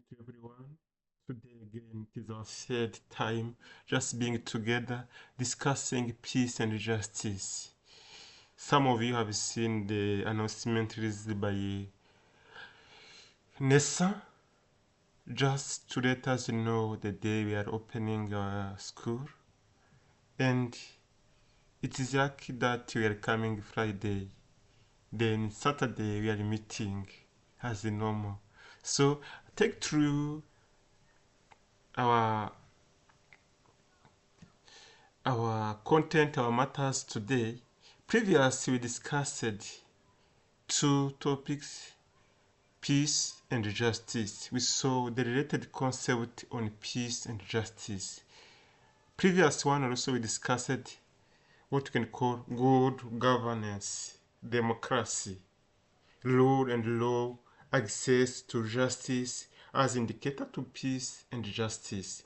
to everyone. Today again, it is our third time just being together, discussing peace and justice. Some of you have seen the announcement released by NESA just to let us know the day we are opening our school. And it is lucky that we are coming Friday. Then Saturday we are meeting as normal. So take through our content, our matters today. Previously, we discussed two topics, peace and justice. We saw the related concept on peace and justice. Previous one also we discussed what we can call good governance, democracy, rule and law, access to justice as indicator to peace and justice.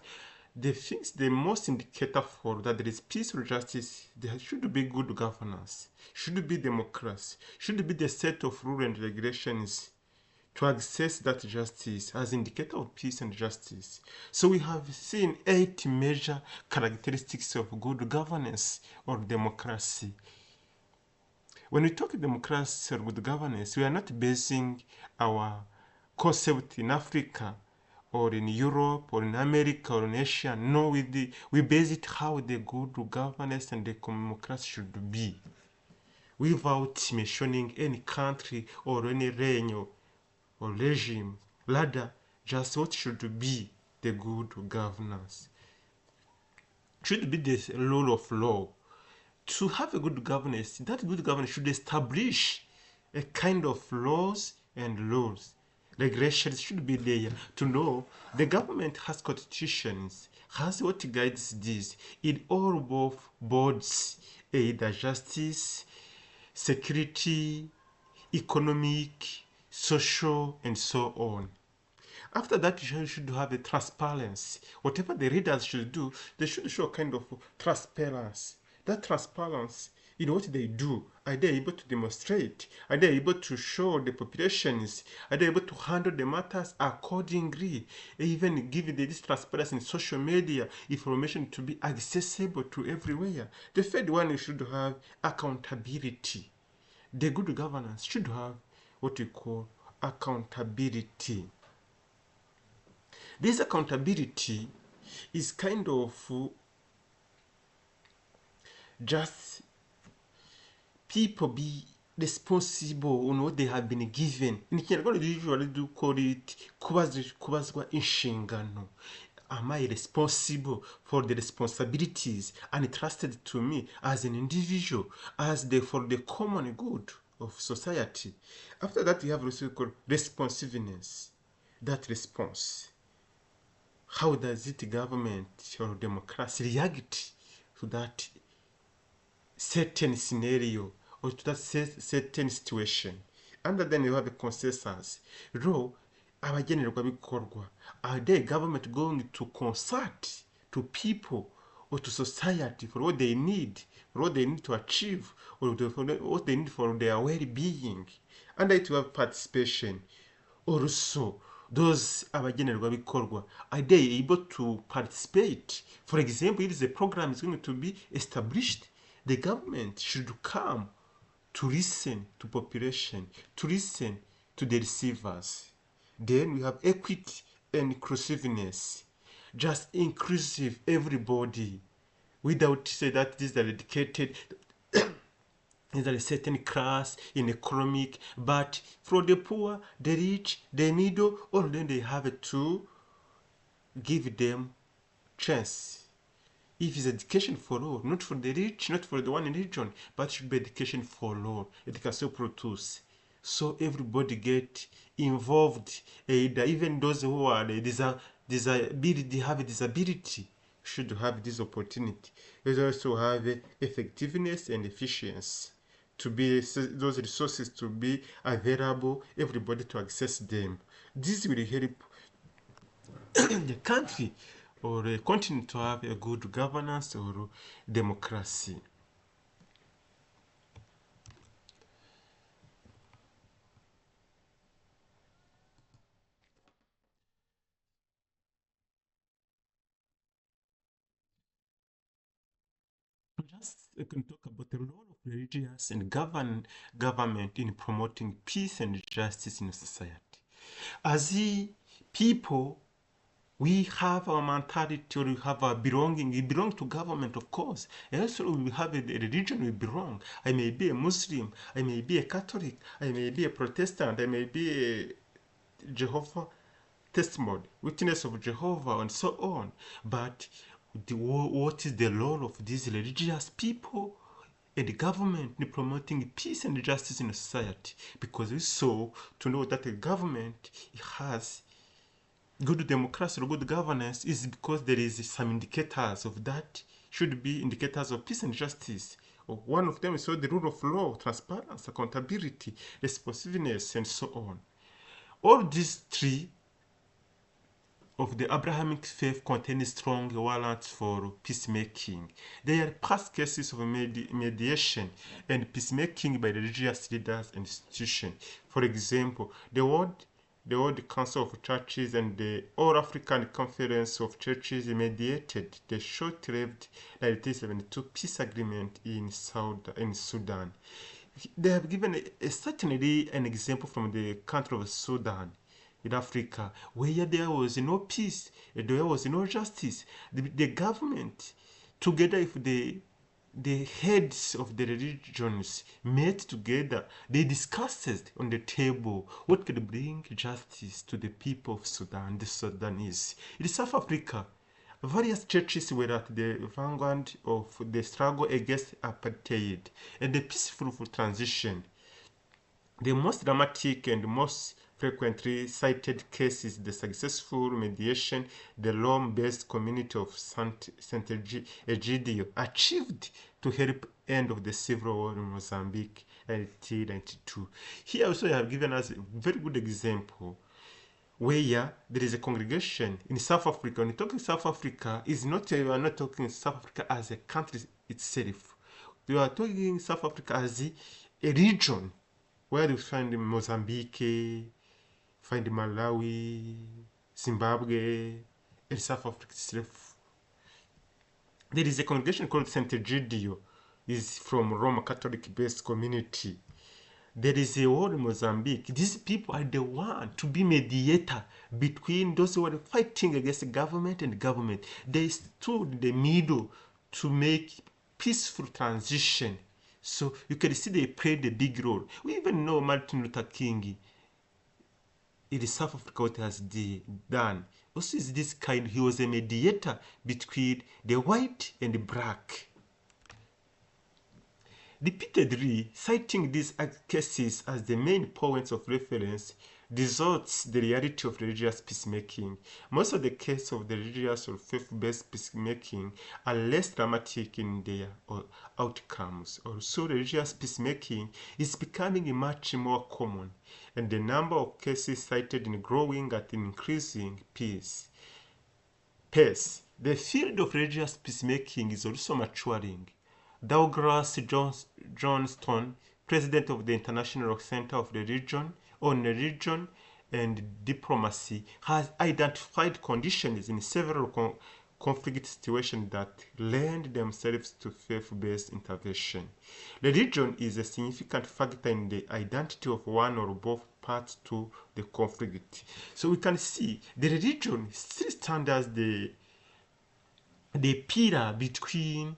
The things, the most indicator for that there is peace or justice, there should be good governance, should be democracy, should be the set of rules and regulations to access that justice as indicator of peace and justice. So we have seen 8 major characteristics of good governance or democracy. When we talk democracy or good governance, we are not basing our concept in Africa or in Europe or in America or in Asia. No, we base it how the good governance and the democracy should be, without mentioning any country or any reign or regime. Rather, just what should be the good governance. Should be the rule of law. To have a good governance, that good governance should establish a kind of laws and rules. Regulations should be there to know the government has constitutions, has what guides this in all both boards, either justice, security, economic, social, and so on. After that, you should have a transparency. Whatever the readers should do, they should show a kind of transparency. That transparency in what they do, are they able to demonstrate? Are they able to show the populations? Are they able to handle the matters accordingly? Even give this transparency in social media, information to be accessible to everywhere. The third one, you should have accountability. The good governance should have what we call accountability. This accountability is kind of just people be responsible on what they have been given. In Kinyarwanda, we usually do call it kubazwa inshingano. Am I responsible for the responsibilities entrusted to me as an individual, for the common good of society? After that, we have also called responsiveness. That response. How does it government or democracy react to that certain scenario or to that certain situation? And then you have a consensus. Ro, abagenerwabikorwa, are the government going to consult to people or to society for what they need, for what they need to achieve, or for what they need for their well-being? And it will have participation. Also, those abagenerwabikorwa, are they able to participate? For example, if the program is going to be established, the government should come to listen to population, to listen to the receivers. Then we have equity and inclusiveness. Just inclusive everybody without say that these are dedicated in a certain class in economic, but for the poor, the rich, the middle, all then they have to give them chance. If it's education for all, not for the rich, not for the one in region, but it should be education for all. It can still produce. So everybody get involved. Even those who are disability, have a disability, should have this opportunity. They also have effectiveness and efficiency to be those resources to be available, everybody to access them. This will help the country or a continent to have a good governance or democracy. Last, I can talk about the role of religious and government in promoting peace and justice in society. As people, we have our mentality, or we have our belonging. We belong to government, of course. And also we have a religion we belong. I may be a Muslim, I may be a Catholic, I may be a Protestant, I may be a Jehovah testimony, witness of Jehovah, and so on. But what is the role of these religious people and the government in promoting peace and justice in society? Because we saw to know that the government has good democracy or good governance is because there is some indicators of that, should be indicators of peace and justice. One of them is the rule of law, transparency, accountability, responsiveness, and so on. All these three of the Abrahamic faith contain strong warrants for peacemaking. There are past cases of mediation and peacemaking by religious leaders and institutions. For example, the World Council of Churches and the All African Conference of Churches mediated the short-lived 1972 peace agreement in Sudan. They have given certainly an example from the country of Sudan in Africa, where there was no peace, there was no justice. The government, together with the heads of the religions, met together. They discussed on the table what could bring justice to the people of Sudan, the Sudanese. In South Africa, various churches were at the vanguard of the struggle against apartheid and the peaceful transition. The most dramatic and most frequently cited case is the successful mediation the Rome-based community of Sant'Egidio achieved to help end of the civil war in Mozambique in 1992. Here also I have given us a very good example where there is a congregation in South Africa. When you talk in South Africa, we are not talking South Africa as a country itself. We are talking South Africa as a region where you find Mozambique, find Malawi, Zimbabwe, and South Africa itself. There is a congregation called Sant'Egidio. Is from Roman Catholic-based community. There is a war in Mozambique. These people are the one to be mediator between those who are fighting against the government and government. They stood in the middle to make peaceful transition. So you can see they played a big role. We even know Martin Luther King in South Africa what has done. Also is this kind, he was a mediator between the white and the black. Repeatedly citing these cases as the main points of reference distorts the reality of religious peacemaking. Most of the cases of the religious or faith-based peacemaking are less dramatic in their outcomes. Also, religious peacemaking is becoming much more common, and the number of cases cited is growing at an increasing pace. The field of religious peacemaking is also maturing. Douglas Johnston, president of the International Center of Religion and Diplomacy, has identified conditions in several conflict situations that lend themselves to faith-based intervention. Religion is a significant factor in the identity of one or both parts to the conflict. So we can see the religion still stands as the pillar between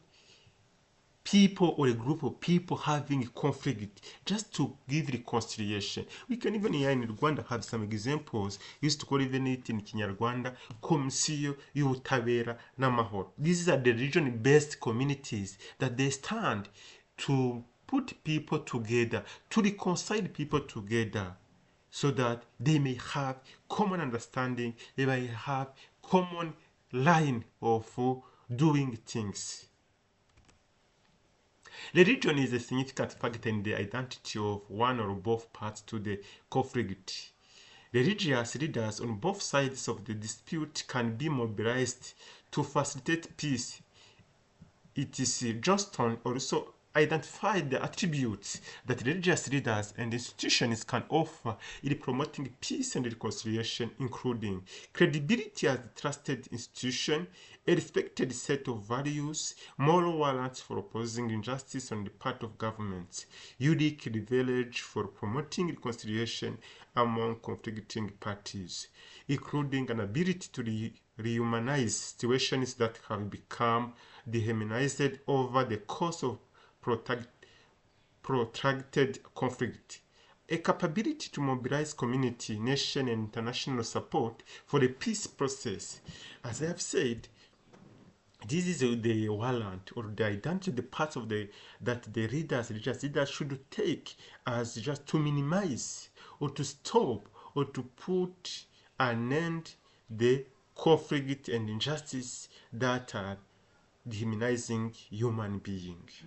people or a group of people having a conflict, just to give reconciliation. We can even here in Rwanda have some examples. Used to call even it in Kinyarwanda komisiyo y'ubutabera n'amahoro. These are the region-based communities that they stand to put people together, to reconcile people together, so that they may have common understanding, they may have common line of doing things. Religion is a significant factor in the identity of one or both parts to the conflict. Religious leaders on both sides of the dispute can be mobilized to facilitate peace. It is Johnston also identified the attributes that religious leaders and institutions can offer in promoting peace and reconciliation, including credibility as a trusted institution, a respected set of values, moral warrants for opposing injustice on the part of governments, unique leverage for promoting reconciliation among conflicting parties, including an ability to rehumanize situations that have become dehumanized over the course of protracted conflict, a capability to mobilize community, nation, and international support for the peace process. As I have said, this is the warrant or the identity, the parts of that the religious leaders should take as just to minimize or to stop or to put an end the conflict and injustice that are dehumanizing human beings.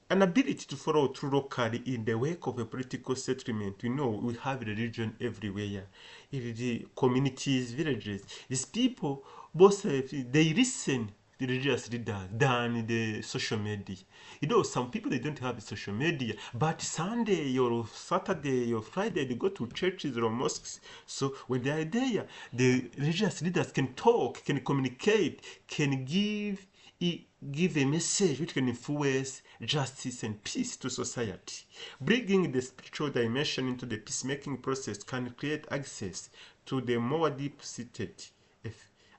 An ability to follow through locally in the wake of a political settlement. You know, we have religion everywhere. In the communities, villages, these people, both they listen to religious leaders than the social media. You know, some people, they don't have social media, but Sunday or Saturday or Friday, they go to churches or mosques. So when they are there, the religious leaders can talk, can communicate, can give a message which can influence justice and peace to society. Bringing the spiritual dimension into the peacemaking process can create access to the more deep-seated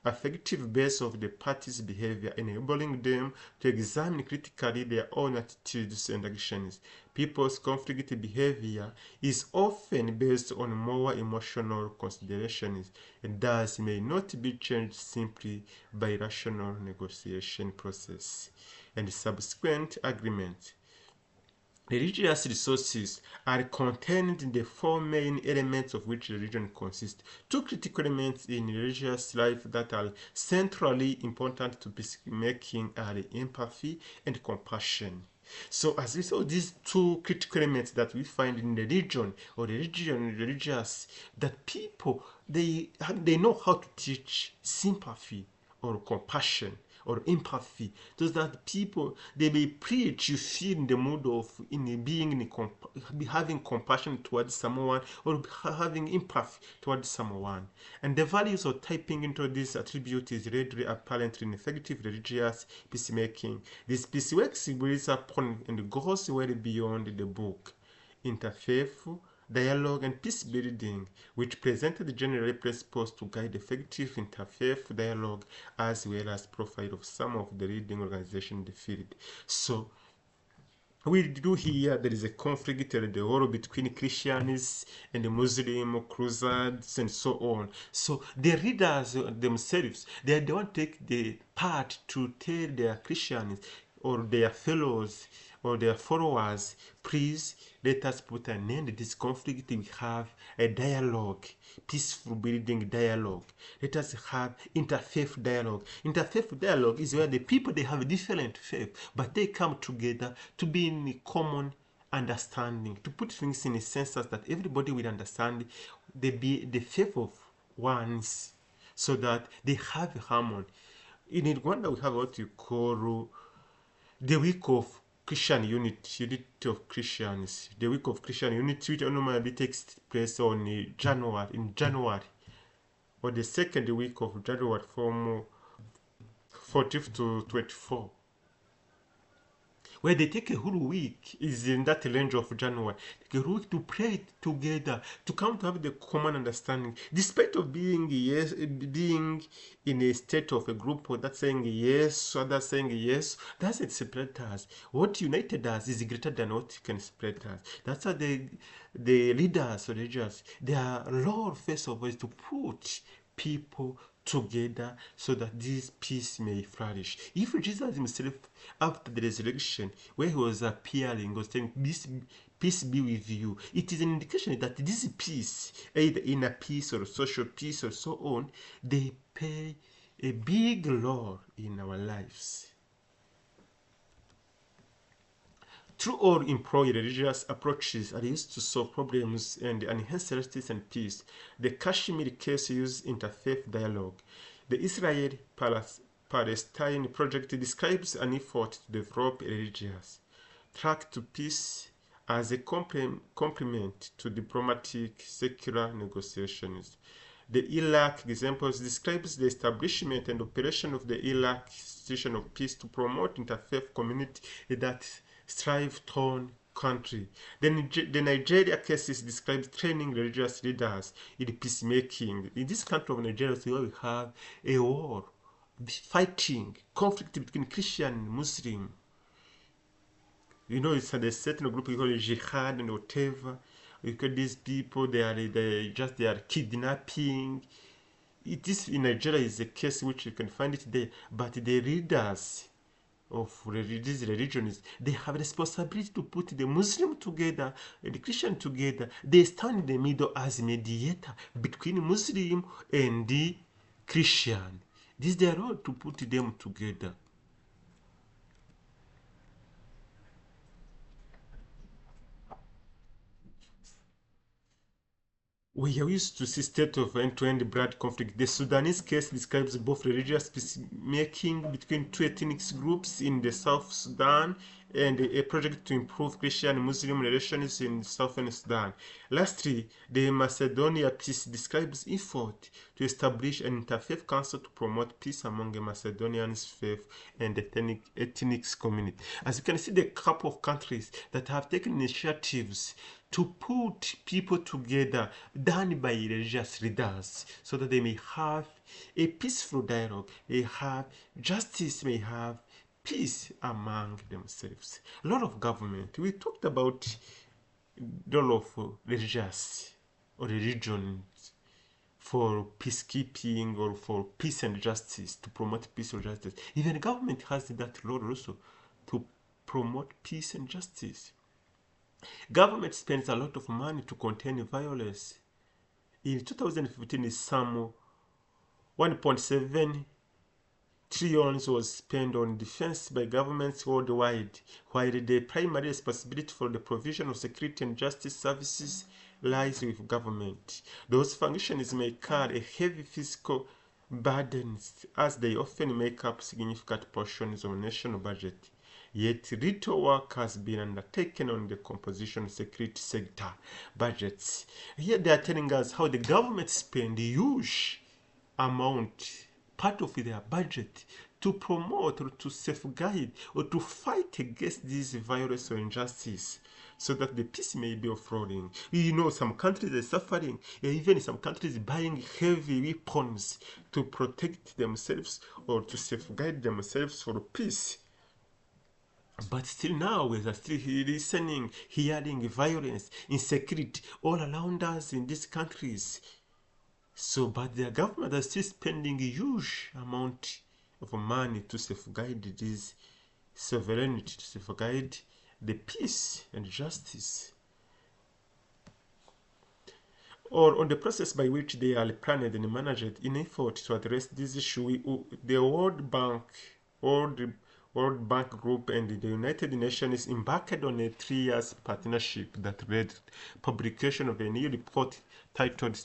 affective base of the parties' behavior, enabling them to examine critically their own attitudes and actions. People's conflict behavior is often based on more emotional considerations and thus may not be changed simply by rational negotiation process and subsequent agreement. Religious resources are contained in the four main elements of which religion consists. Two critical elements in religious life that are centrally important to peacemaking are empathy and compassion. So as we saw, these two critical elements that we find in religion or religious, that people, they know how to teach sympathy or compassion or empathy, so that people, they may preach, you feel in the mood of having compassion towards someone or having empathy towards someone. And the values of typing into this attribute is readily apparent in effective religious peacemaking. This peace works builds upon and goes well beyond the book. Interfaith dialogue and peace building, which presented general principles to guide effective interfaith dialogue as well as profile of some of the leading organizations in the field. So we do here there is a conflict in the war between Christians and the Muslim crusades and so on. So the readers themselves, they don't take the part to tell their Christians or their fellows or their followers, please let us put an end to this conflict. We have a dialogue, peaceful building dialogue. Let us have interfaith dialogue. Interfaith dialogue is where the people, they have different faith, but they come together to be in common understanding, to put things in a sense that everybody will understand the faith of ones, so that they have harmony. In Rwanda, we have what you call the week of Christian unity of Christians. The week of Christian unity, which normally takes place on January, or the second week of January from 14th to 24. Where they take a whole week is in that range of January. Take a whole week to pray together, to come to have the common understanding. Despite of being in a state of a group that's saying yes, others saying yes, doesn't separate us. What united us is greater than what can separate us. That's why the leaders, religious, their Lord first of all is to put people together so that this peace may flourish. If Jesus himself, after the resurrection, where he was appearing, was saying, peace be with you, it is an indication that this peace, either inner peace or social peace or so on, they play a big role in our lives. Through all employed religious approaches are used to solve problems and enhance justice and peace. The Kashmir case used interfaith dialogue. The Israel Palestine project describes an effort to develop a religious track to peace as a complement to diplomatic secular negotiations. The Iraq examples describes the establishment and operation of the Iraq institution of peace to promote interfaith community in that strife-torn country. The Nigeria cases describes training religious leaders in peacemaking. In this country of Nigeria, we have a war, fighting, conflict between Christian and Muslim. You know, it's a certain group we call it jihad and whatever. We call these people, they are kidnapping. It is in Nigeria is a case which you can find it there, but the leaders of these religions, they have responsibility to put the Muslim together and the Christian together. They stand in the middle as mediator between Muslim and the Christian. This is their role, to put them together. We are used to see state of end-to-end blood conflict. The Sudanese case describes both religious peacemaking between two ethnic groups in the South Sudan and a project to improve Christian and Muslim relations in southern Sudan. Lastly, the Macedonia peace describes effort to establish an interfaith council to promote peace among the Macedonian faith and ethnic community. As you can see, the couple of countries that have taken initiatives to put people together done by religious leaders so that they may have a peaceful dialogue, they have justice, may have peace among themselves. A lot of government, we talked about the role of religious or religions for peacekeeping or for peace and justice, to promote peace or justice. Even the government has that role also, to promote peace and justice. Government spends a lot of money to contain violence. In 2015, some 1.7 trillion was spent on defense by governments worldwide, while the primary responsibility for the provision of security and justice services lies with government. Those functions may carry heavy fiscal burdens, as they often make up significant portions of national budget. Yet little work has been undertaken on the composition of security sector budgets. Here they are telling us how the government spend a huge amount, part of their budget, to promote or to safeguard or to fight against this violence or injustice, so that the peace may be offloading. You know, some countries are suffering, even some countries buying heavy weapons to protect themselves or to safeguard themselves for peace. But still now, we are still listening, hearing violence, insecurity all around us in these countries. So, but their government are still spending a huge amount of money to safeguard this sovereignty, to safeguard the peace and justice. Or on the process by which they are planned and managed in effort to address this issue, the World Bank Group and the United Nations embarked on a 3-year partnership that led publication of a new report titled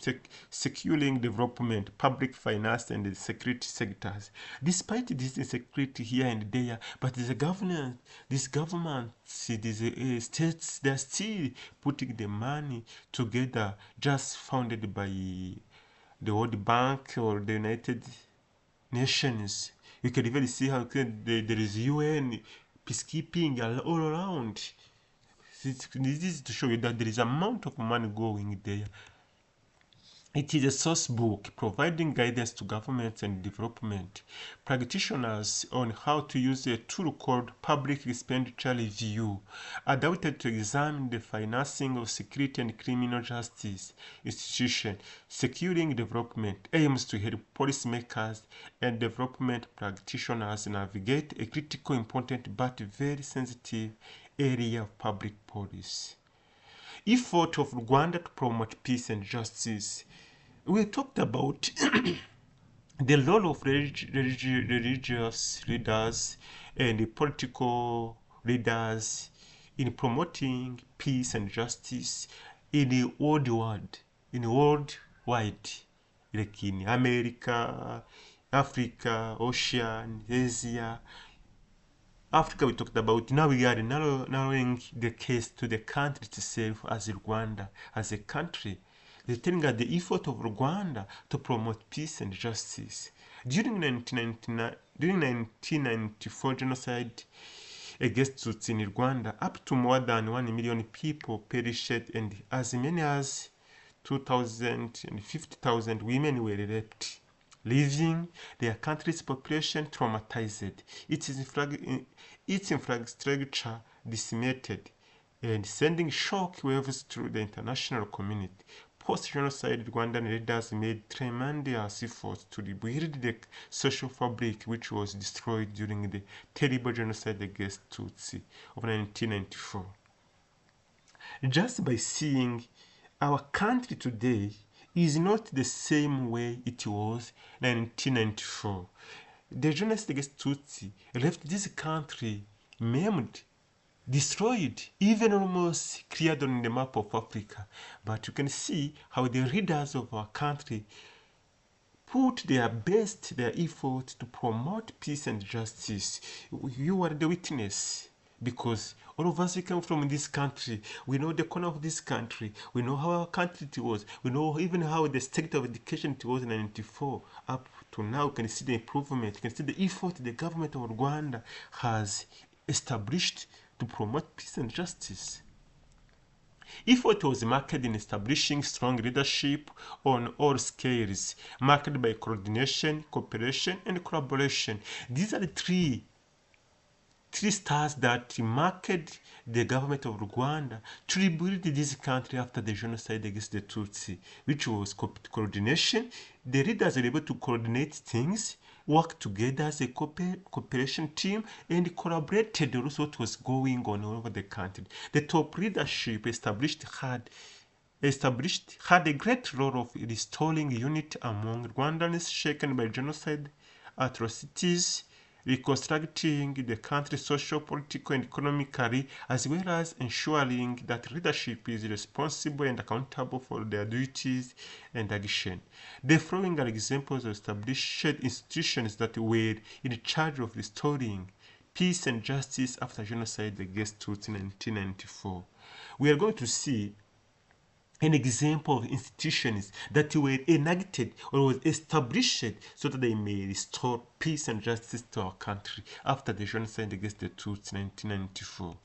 Securing Development, Public Finance and the Security Sectors. Despite this insecurity here and there, but these states, they're still putting the money together, just founded by the World Bank or the United Nations. You can even see how there is UN peacekeeping all around. This is to show you that there is amount of money going there. It is a source book providing guidance to governments and development practitioners on how to use a tool called Public Expenditure Review, adapted to examine the financing of security and criminal justice institutions. Securing Development aims to help policymakers and development practitioners navigate a critical, important, but very sensitive area of public policy. Effort of Rwanda to promote peace and justice. We talked about the role of religious leaders and the political leaders in promoting peace and justice in the worldwide, like in America, Africa, Ocean, Asia. Africa we talked about. Now we are narrowing the case to the country itself as Rwanda, as a country. They're telling us the effort of Rwanda to promote peace and justice. During 1994 genocide against Tutsi in Rwanda, up to more than 1 million people perished and as many as 250,000 women were raped, leaving their country's population traumatized, its infrastructure decimated, and sending shock waves through the international community. Post-genocide Rwandan leaders made tremendous efforts to rebuild the social fabric which was destroyed during the terrible genocide against Tutsi of 1994. Just by seeing our country today is not the same way it was in 1994. The genocide against Tutsi left this country maimed, destroyed, even almost cleared on the map of Africa. But you can see how the leaders of our country put their best, their effort to promote peace and justice. You are the witness, because all of us we come from this country. We know the corner of this country. We know how our country it was. We know even how the state of education it was in 1994 up to now. You can see the improvement. You can see the effort the government of Rwanda has established to promote peace and justice. Effort was marked in establishing strong leadership on all scales, marked by coordination, cooperation, and collaboration. These are the three stars that marked the government of Rwanda to rebuild this country after the genocide against the Tutsi, which was coordination. The leaders were able to coordinate things, work together as a cooperation team, and collaborated also what was going on all over the country. The top leadership had a great role of restoring unity among Rwandans shaken by genocide atrocities, reconstructing the country social, political, and economically, as well as ensuring that leadership is responsible and accountable for their duties and action. The following are examples of established institutions that were in charge of restoring peace and justice after genocide against Tutsi in 1994. We are going to see an example of institutions that were enacted or was established so that they may restore peace and justice to our country after the genocide against the Tutsi in 1994.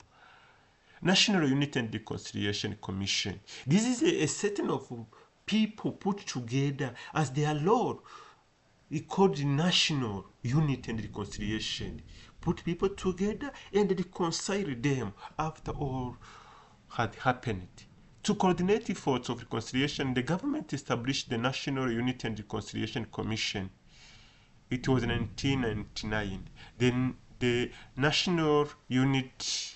National Unity and Reconciliation Commission. This is a setting of people put together as their Lord. It's called the National Unity and Reconciliation. Put people together and reconcile them after all had happened. To coordinate efforts of reconciliation, the government established the National Unity and Reconciliation Commission. It was in 1999. Then the National Unity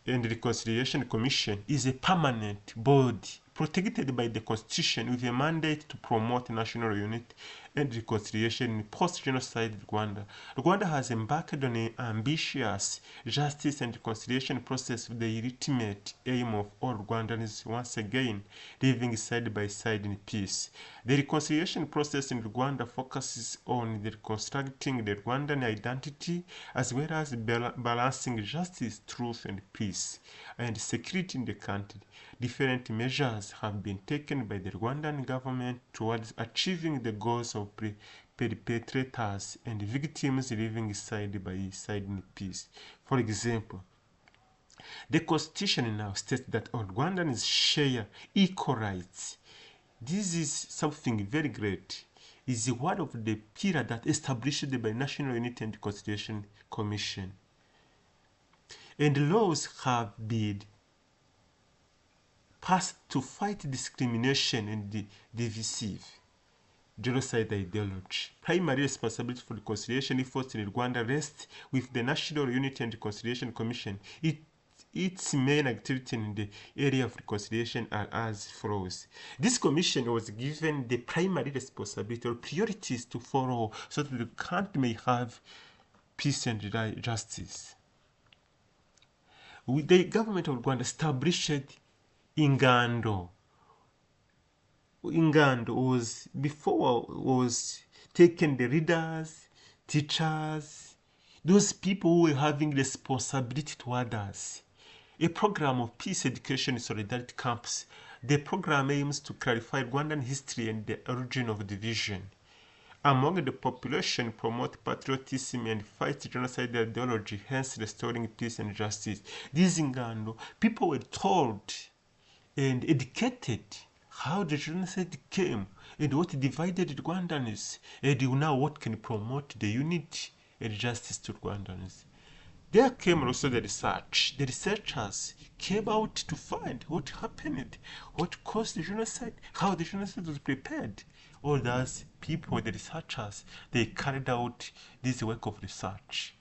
and Reconciliation Commission is a permanent body protected by the Constitution with a mandate to promote national unity and reconciliation in post-genocide Rwanda. Rwanda has embarked on an ambitious justice and reconciliation process with the ultimate aim of all Rwandans once again living side by side in peace. The reconciliation process in Rwanda focuses on reconstructing the Rwandan identity as well as balancing justice, truth, and peace and security in the country. Different measures have been taken by the Rwandan government towards achieving the goals of perpetrators and victims living side by side in peace. For example, the Constitution now states that all Rwandans share equal rights. This is something very great. It's one of the pillars that established by National Unity and Reconciliation Commission. And laws have been passed to fight discrimination and divisive genocide ideology. Primary responsibility for reconciliation efforts in Rwanda rests with the National Unity and Reconciliation Commission. Its main activity in the area of reconciliation are as follows. This commission was given the primary responsibility or priorities to follow so that the country may have peace and justice. The government of Rwanda established Ingando. Ingando was taken the leaders, teachers, those people who were having responsibility toward us. A program of peace education in solidarity camps. The program aims to clarify Rwandan history and the origin of division among the population, promote patriotism and fight genocide ideology, hence restoring peace and justice. These Ngando, people were told and educated how the genocide came and what divided Rwandans, and now what can promote the unity and justice to Rwandans. There came also the research. The researchers came out to find what happened, what caused the genocide, how the genocide was prepared. All those people, the researchers, they carried out this work of research.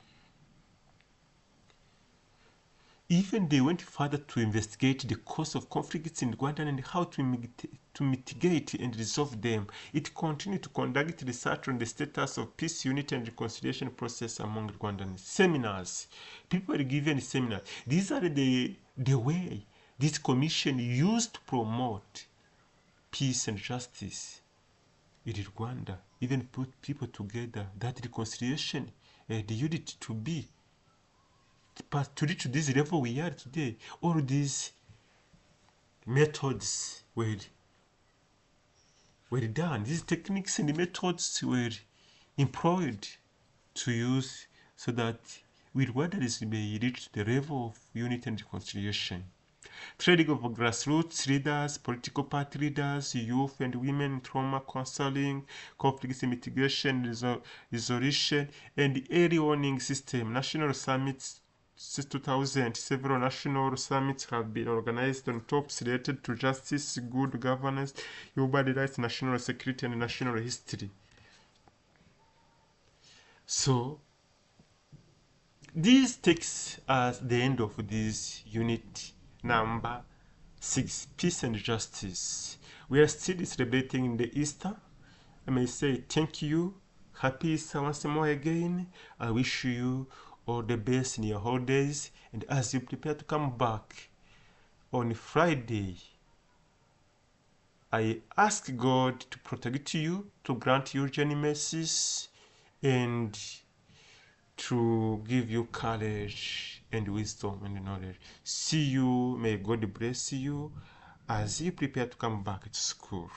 Even they went further to investigate the cause of conflicts in Rwanda and how to mitigate and resolve them. It continued to conduct research on the status of peace, unity, and reconciliation process among Rwandans. Seminars. People were given seminars. These are the way this commission used to promote peace and justice in Rwanda. Even put people together, that reconciliation and the unity to be. But to reach this level we are today, all these methods were done. These techniques and methods were employed to use so that we Rwandans may reach the level of unity and reconciliation. Training of grassroots leaders, political party leaders, youth and women, trauma counseling, conflict mitigation, resolution, and early warning system. National summits since 2000, several national summits have been organized on topics related to justice, good governance, human rights, national security, and national history. So, this takes us the end of this unit number 6, Peace and Justice. We are still celebrating in the Easter. I may say thank you. Happy Easter once more again. I wish you all the best in your holidays, and as you prepare to come back on Friday, I ask God to protect you, to grant you journey mercies, and to give you courage and wisdom and knowledge. See you. May God bless you as you prepare to come back to school.